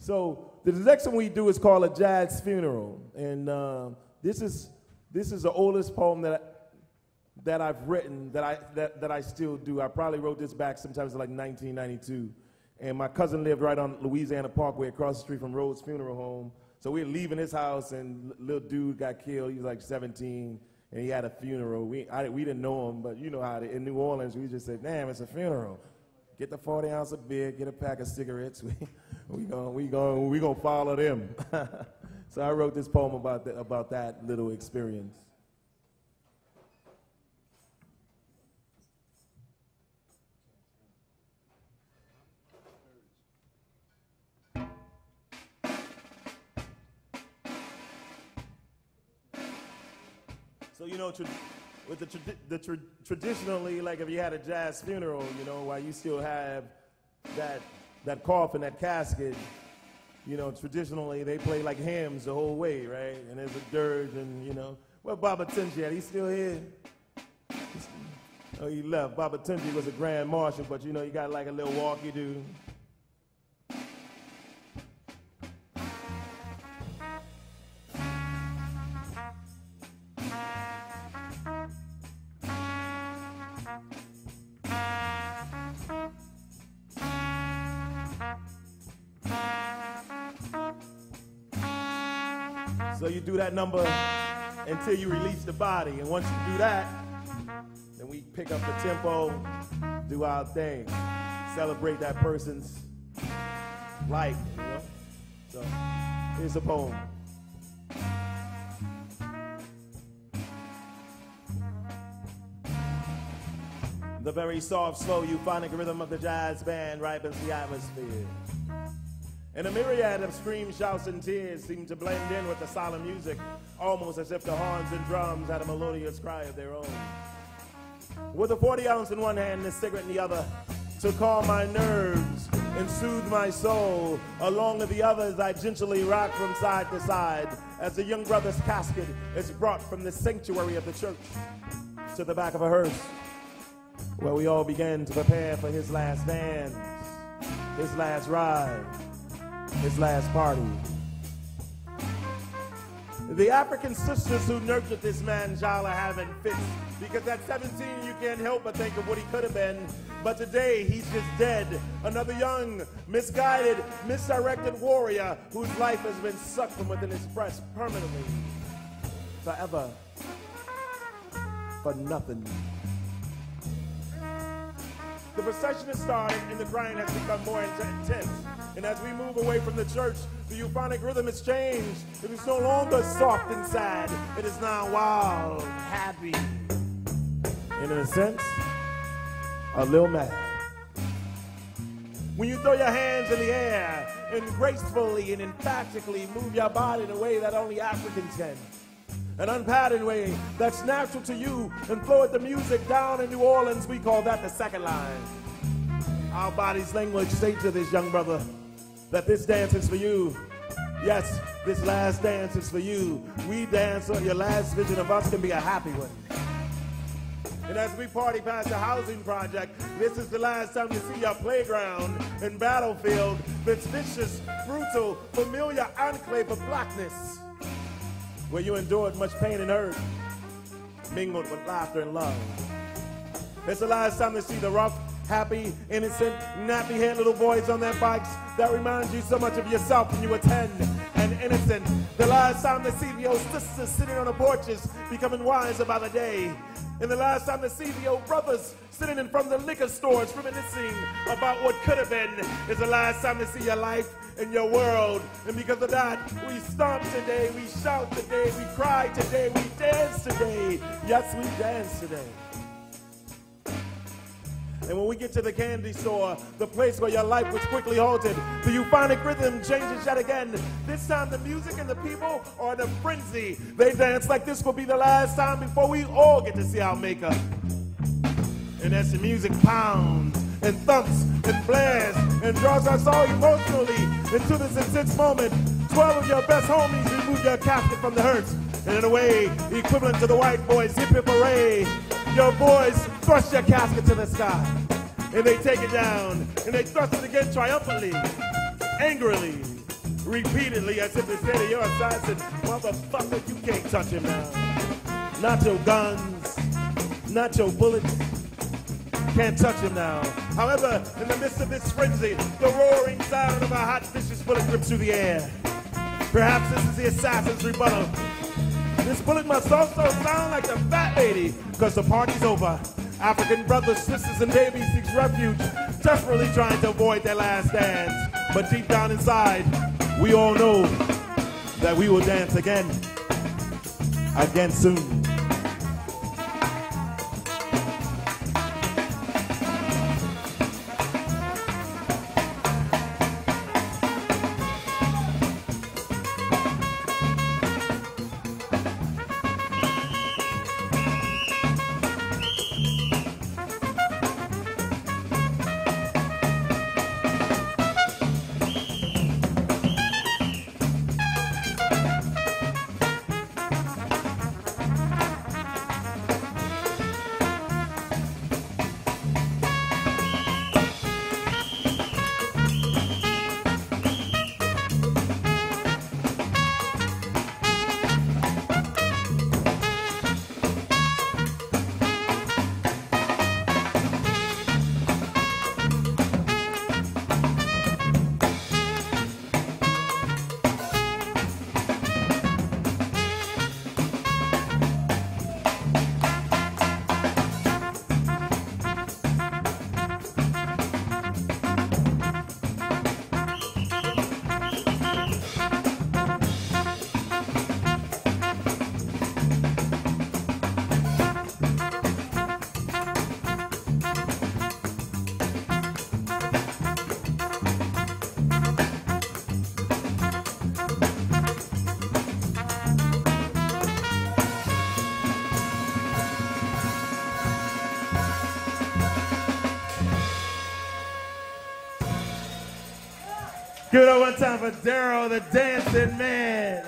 So the next one we do is called A Jazz Funeral. And this is the oldest poem that I've written that I still do. I probably wrote this back sometimes like 1992. And my cousin lived right on Louisiana Parkway across the street from Rhodes Funeral Home. So we were leaving his house and little dude got killed. He was like 17 and he had a funeral. We didn't know him, but you know how in New Orleans we just said, damn, it's a funeral. Get the 40 ounce of beer, get a pack of cigarettes. We gonna follow them. So I wrote this poem about that little experience. So you know, with traditionally, like if you had a jazz funeral, you know, while you still have that coffin, that casket, you know, traditionally they play like hymns the whole way, right? And there's a dirge, and you know, where Baba Tunji at? He's still here. Oh, he left. Baba Tunji was a grand marshal, but you know, you got like a little walk you do. So you do that number until you release the body. And once you do that, then we pick up the tempo, do our thing, celebrate that person's life, you know? So here's a poem. The very soft, slow, euphonic rhythm of the jazz band ripens the atmosphere. And a myriad of screams, shouts, and tears seem to blend in with the solemn music, almost as if the horns and drums had a melodious cry of their own. With a 40 ounce in one hand and a cigarette in the other, to calm my nerves and soothe my soul, along with the others I gently rock from side to side, as the young brother's casket is brought from the sanctuary of the church to the back of a hearse, where we all began to prepare for his last dance, his last ride, his last party. The African sisters who nurtured this man child are having fits, because at 17 you can't help but think of what he could have been, but today he's just dead. Another young, misguided, misdirected warrior whose life has been sucked from within his breast permanently, forever, for nothing. The procession is starting and the grind has become more intense. And as we move away from the church, the euphonic rhythm has changed. It is no longer soft and sad. It is now wild, happy, and in a sense, a little mad. When you throw your hands in the air and gracefully and emphatically move your body in a way that only Africans can, an unpatterned way that's natural to you, and flow with the music down in New Orleans, we call that the second line. Our body's language say to this young brother that this dance is for you. Yes, this last dance is for you. We dance so your last vision of us can be a happy one. And as we party past the housing project, this is the last time you see your playground and battlefield, this vicious, brutal, familiar enclave of blackness, where you endured much pain and hurt, mingled with laughter and love. It's the last time to see the rough, happy, innocent, nappy-haired little boys on their bikes that remind you so much of yourself when you were 10 and innocent. The last time to see the old sisters sitting on the porches, becoming wiser by the day. And the last time to see the old brothers sitting in front of the liquor stores reminiscing about what could have been, is the last time to see your life and your world. And because of that, we stomp today, we shout today, we cry today, we dance today. Yes, we dance today. And when we get to the candy store, the place where your life was quickly halted, the euphonic rhythm changes yet again. This time the music and the people are in a frenzy. They dance like this will be the last time before we all get to see our maker. And as the music pounds and thumps and blares and draws us all emotionally into this intense moment, 12 of your best homies remove your casket from the hearse. And in a way equivalent to the white boys' hip-hip array, your boys thrust your casket to the sky, and they take it down, and they thrust it again triumphantly, angrily, repeatedly as if to say to your assassin, motherfucker, you can't touch him now. Not your guns, not your bullets, can't touch him now. However, in the midst of this frenzy, the roaring sound of a hot, vicious bullet rips through the air. Perhaps this is the assassin's rebuttal. This bullet must also sound like the fat lady, because the party's over. African brothers, sisters, and babies seek refuge, desperately trying to avoid their last dance. But deep down inside, we all know that we will dance again soon. Give it up one time for Daryl, the dancing man.